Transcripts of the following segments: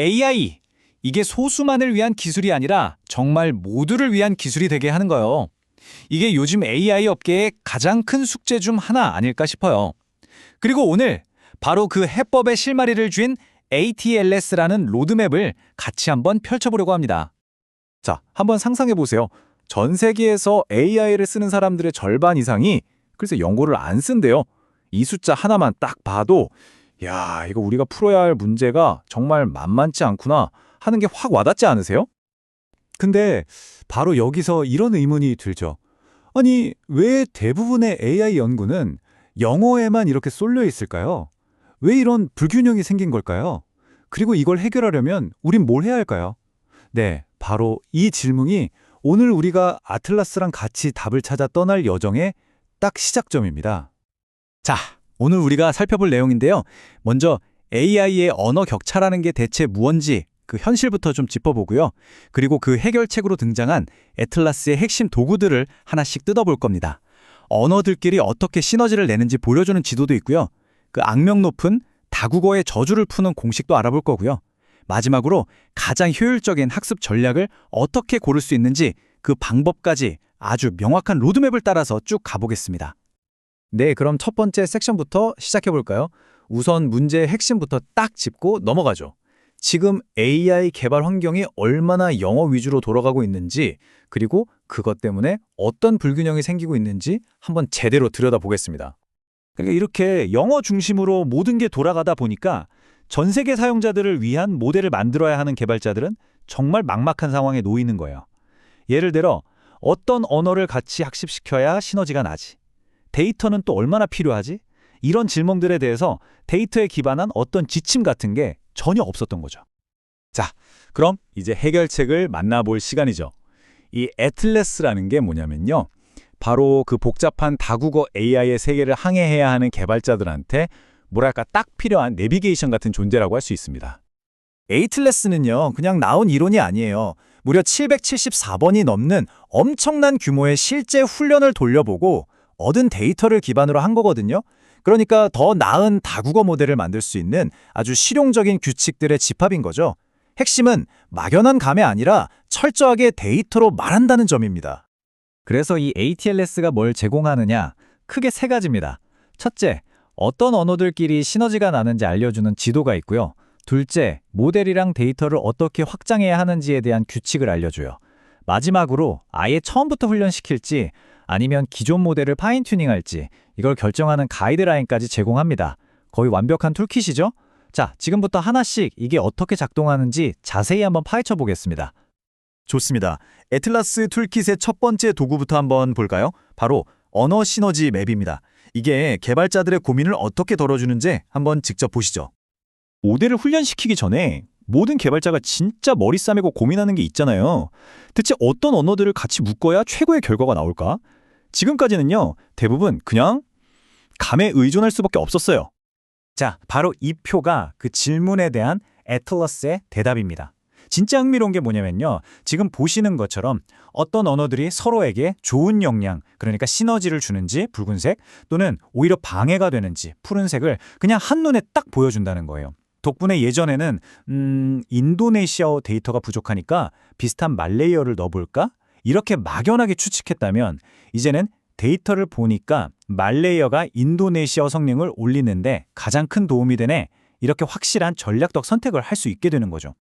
AI, 이게 소수만을 위한 기술이 아니라 정말 모두를 위한 기술이 되게 하는 거예요. 이게 요즘 AI 업계의 가장 큰 숙제 중 하나 아닐까 싶어요. 그리고 오늘 바로 그 해법의 실마리를 쥔 ATLS라는 로드맵을 같이 한번 펼쳐보려고 합니다. 자, 한번 상상해 보세요. 전 세계에서 AI를 쓰는 사람들의 절반 이상이 글쎄 영어를 안 쓴대요. 이 숫자 하나만 딱 봐도 야, 이거 우리가 풀어야 할 문제가 정말 만만치 않구나 하는 게 확 와닿지 않으세요? 근데 바로 여기서 이런 의문이 들죠. 아니, 왜 대부분의 AI 연구는 영어에만 이렇게 쏠려 있을까요? 왜 이런 불균형이 생긴 걸까요? 그리고 이걸 해결하려면 우린 뭘 해야 할까요? 네, 바로 이 질문이 오늘 우리가 아틀라스랑 같이 답을 찾아 떠날 여정의 딱 시작점입니다. 자, 오늘 우리가 살펴볼 내용인데요. 먼저 AI의 언어 격차라는 게 대체 무언지 그 현실부터 좀 짚어보고요. 그리고 그 해결책으로 등장한 애틀라스의 핵심 도구들을 하나씩 뜯어볼 겁니다. 언어들끼리 어떻게 시너지를 내는지 보여주는 지도도 있고요. 그 악명 높은 다국어의 저주를 푸는 공식도 알아볼 거고요. 마지막으로 가장 효율적인 학습 전략을 어떻게 고를 수 있는지 그 방법까지 아주 명확한 로드맵을 따라서 쭉 가보겠습니다. 네, 그럼 첫 번째 섹션부터 시작해 볼까요? 우선 문제의 핵심부터 딱 짚고 넘어가죠. 지금 AI 개발 환경이 얼마나 영어 위주로 돌아가고 있는지, 그리고 그것 때문에 어떤 불균형이 생기고 있는지 한번 제대로 들여다보겠습니다. 그러니까 이렇게 영어 중심으로 모든 게 돌아가다 보니까 전 세계 사용자들을 위한 모델을 만들어야 하는 개발자들은 정말 막막한 상황에 놓이는 거예요. 예를 들어 어떤 언어를 같이 학습시켜야 시너지가 나지? 데이터는 또 얼마나 필요하지? 이런 질문들에 대해서 데이터에 기반한 어떤 지침 같은 게 전혀 없었던 거죠. 자, 그럼 이제 해결책을 만나볼 시간이죠. 이 애틀래스라는 게 뭐냐면요. 바로 그 복잡한 다국어 AI의 세계를 항해해야 하는 개발자들한테 뭐랄까 딱 필요한 내비게이션 같은 존재라고 할 수 있습니다. 에이틀레스는요, 그냥 나온 이론이 아니에요. 무려 774번이 넘는 엄청난 규모의 실제 훈련을 돌려보고 얻은 데이터를 기반으로 한 거거든요. 그러니까 더 나은 다국어 모델을 만들 수 있는 아주 실용적인 규칙들의 집합인 거죠. 핵심은 막연한 감이 아니라 철저하게 데이터로 말한다는 점입니다. 그래서 이 ATLS가 뭘 제공하느냐? 크게 세 가지입니다. 첫째, 어떤 언어들끼리 시너지가 나는지 알려주는 지도가 있고요. 둘째, 모델이랑 데이터를 어떻게 확장해야 하는지에 대한 규칙을 알려줘요. 마지막으로 아예 처음부터 훈련시킬지 아니면 기존 모델을 파인튜닝할지 이걸 결정하는 가이드라인까지 제공합니다. 거의 완벽한 툴킷이죠? 자, 지금부터 하나씩 이게 어떻게 작동하는지 자세히 한번 파헤쳐 보겠습니다. 좋습니다. 애틀라스 툴킷의 첫 번째 도구부터 한번 볼까요? 바로 언어 시너지 맵입니다. 이게 개발자들의 고민을 어떻게 덜어주는지 한번 직접 보시죠. 모델을 훈련시키기 전에 모든 개발자가 진짜 머리 싸매고 고민하는 게 있잖아요. 대체 어떤 언어들을 같이 묶어야 최고의 결과가 나올까? 지금까지는요, 대부분 그냥 감에 의존할 수밖에 없었어요. 자, 바로 이 표가 그 질문에 대한 애틀러스의 대답입니다. 진짜 흥미로운 게 뭐냐면요. 지금 보시는 것처럼 어떤 언어들이 서로에게 좋은 영향, 그러니까 시너지를 주는지 붉은색 또는 오히려 방해가 되는지 푸른색을 그냥 한눈에 딱 보여준다는 거예요. 덕분에 예전에는 인도네시아어 데이터가 부족하니까 비슷한 말레이어를 넣어볼까? 이렇게 막연하게 추측했다면 이제는 데이터를 보니까 말레이어가 인도네시아어 성능을 올리는데 가장 큰 도움이 되네. 이렇게 확실한 전략적 선택을 할 수 있게 되는 거죠.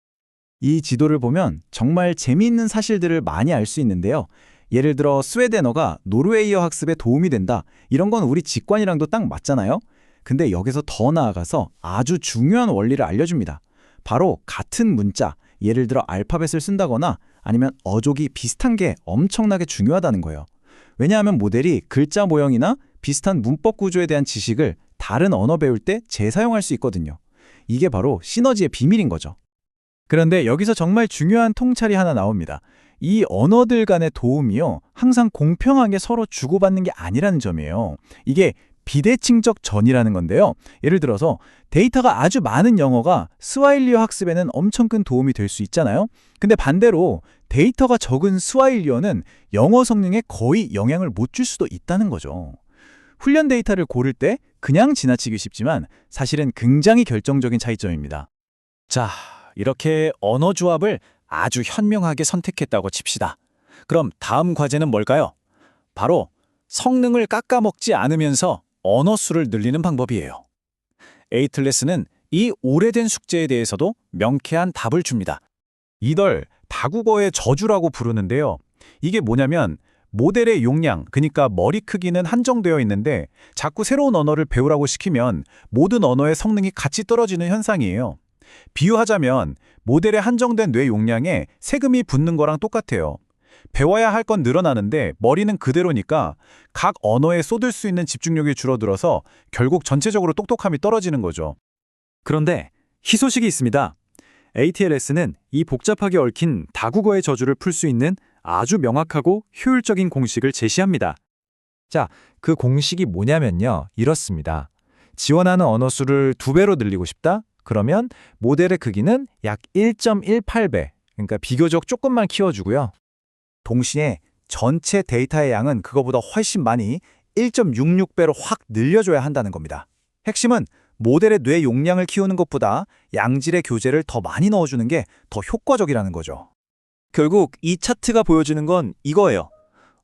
이 지도를 보면 정말 재미있는 사실들을 많이 알 수 있는데요. 예를 들어 스웨덴어가 노르웨이어 학습에 도움이 된다. 이런 건 우리 직관이랑도 딱 맞잖아요. 근데 여기서 더 나아가서 아주 중요한 원리를 알려줍니다. 바로 같은 문자, 예를 들어 알파벳을 쓴다거나 아니면 어족이 비슷한 게 엄청나게 중요하다는 거예요. 왜냐하면 모델이 글자 모형이나 비슷한 문법 구조에 대한 지식을 다른 언어 배울 때 재사용할 수 있거든요. 이게 바로 시너지의 비밀인 거죠. 그런데 여기서 정말 중요한 통찰이 하나 나옵니다. 이 언어들 간의 도움이요, 항상 공평하게 서로 주고받는 게 아니라는 점이에요. 이게 비대칭적 전이라는 건데요. 예를 들어서 데이터가 아주 많은 영어가 스와힐리어 학습에는 엄청 큰 도움이 될 수 있잖아요. 근데 반대로 데이터가 적은 스와힐리어는 영어 성능에 거의 영향을 못 줄 수도 있다는 거죠. 훈련 데이터를 고를 때 그냥 지나치기 쉽지만 사실은 굉장히 결정적인 차이점입니다. 자, 이렇게 언어 조합을 아주 현명하게 선택했다고 칩시다. 그럼 다음 과제는 뭘까요? 바로 성능을 깎아먹지 않으면서 언어 수를 늘리는 방법이에요. 에이틀레스는 이 오래된 숙제에 대해서도 명쾌한 답을 줍니다. 이걸 다국어의 저주라고 부르는데요. 이게 뭐냐면 모델의 용량, 그러니까 머리 크기는 한정되어 있는데 자꾸 새로운 언어를 배우라고 시키면 모든 언어의 성능이 같이 떨어지는 현상이에요. 비유하자면 모델의 한정된 뇌 용량에 세금이 붙는 거랑 똑같아요. 배워야 할 건 늘어나는데 머리는 그대로니까 각 언어에 쏟을 수 있는 집중력이 줄어들어서 결국 전체적으로 똑똑함이 떨어지는 거죠. 그런데 희소식이 있습니다. ATLS는 이 복잡하게 얽힌 다국어의 저주를 풀 수 있는 아주 명확하고 효율적인 공식을 제시합니다. 자, 그 공식이 뭐냐면요. 이렇습니다. 지원하는 언어 수를 2배로 늘리고 싶다? 그러면 모델의 크기는 약 1.18배, 그러니까 비교적 조금만 키워주고요. 동시에 전체 데이터의 양은 그거보다 훨씬 많이 1.66배로 확 늘려줘야 한다는 겁니다. 핵심은 모델의 뇌 용량을 키우는 것보다 양질의 교재를 더 많이 넣어주는 게 더 효과적이라는 거죠. 결국 이 차트가 보여주는 건 이거예요.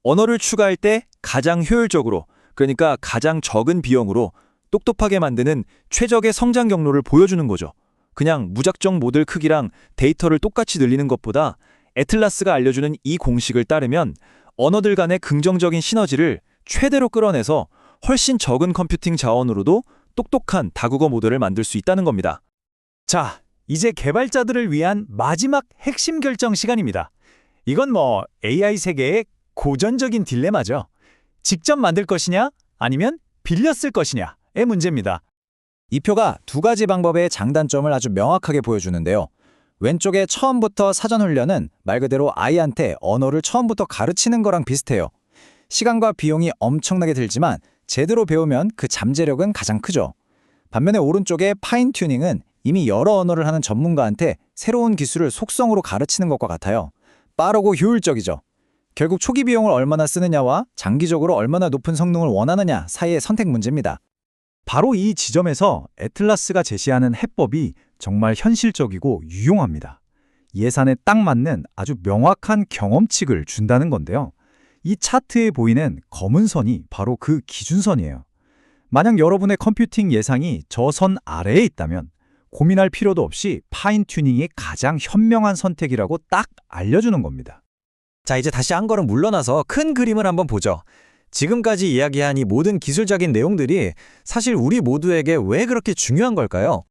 언어를 추가할 때 가장 효율적으로, 그러니까 가장 적은 비용으로 똑똑하게 만드는 최적의 성장 경로를 보여주는 거죠. 그냥 무작정 모델 크기랑 데이터를 똑같이 늘리는 것보다 애틀라스가 알려주는 이 공식을 따르면 언어들 간의 긍정적인 시너지를 최대로 끌어내서 훨씬 적은 컴퓨팅 자원으로도 똑똑한 다국어 모델을 만들 수 있다는 겁니다. 자, 이제 개발자들을 위한 마지막 핵심 결정 시간입니다. 이건 AI 세계의 고전적인 딜레마죠. 직접 만들 것이냐 아니면 빌려 쓸 것이냐의 문제입니다. 이 표가 2가지 방법의 장단점을 아주 명확하게 보여주는데요. 왼쪽의 처음부터 사전 훈련은 말 그대로 아이한테 언어를 처음부터 가르치는 거랑 비슷해요. 시간과 비용이 엄청나게 들지만 제대로 배우면 그 잠재력은 가장 크죠. 반면에 오른쪽의 파인 튜닝은 이미 여러 언어를 하는 전문가한테 새로운 기술을 속성으로 가르치는 것과 같아요. 빠르고 효율적이죠. 결국 초기 비용을 얼마나 쓰느냐와 장기적으로 얼마나 높은 성능을 원하느냐 사이의 선택 문제입니다. 바로 이 지점에서 애틀라스가 제시하는 해법이 정말 현실적이고 유용합니다. 예산에 딱 맞는 아주 명확한 경험칙을 준다는 건데요. 이 차트에 보이는 검은 선이 바로 그 기준선이에요. 만약 여러분의 컴퓨팅 예상이 저 선 아래에 있다면 고민할 필요도 없이 파인 튜닝이 가장 현명한 선택이라고 딱 알려주는 겁니다. 자, 이제 다시 한 걸음 물러나서 큰 그림을 한번 보죠. 지금까지 이야기한 이 모든 기술적인 내용들이 사실 우리 모두에게 왜 그렇게 중요한 걸까요?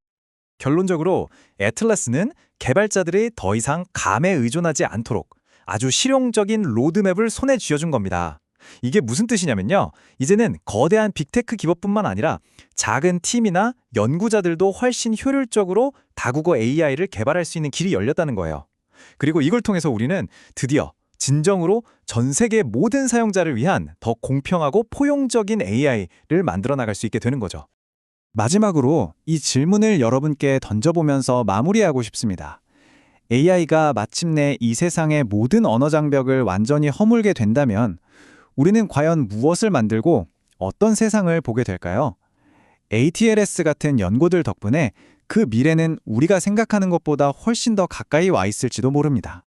결론적으로 애틀라스는 개발자들이 더 이상 감에 의존하지 않도록 아주 실용적인 로드맵을 손에 쥐어준 겁니다. 이게 무슨 뜻이냐면요. 이제는 거대한 빅테크 기업뿐만 아니라 작은 팀이나 연구자들도 훨씬 효율적으로 다국어 AI를 개발할 수 있는 길이 열렸다는 거예요. 그리고 이걸 통해서 우리는 드디어 진정으로 전 세계 모든 사용자를 위한 더 공평하고 포용적인 AI를 만들어 나갈 수 있게 되는 거죠. 마지막으로 이 질문을 여러분께 던져보면서 마무리하고 싶습니다. AI가 마침내 이 세상의 모든 언어 장벽을 완전히 허물게 된다면 우리는 과연 무엇을 만들고 어떤 세상을 보게 될까요? ATLS 같은 연구들 덕분에 그 미래는 우리가 생각하는 것보다 훨씬 더 가까이 와 있을지도 모릅니다.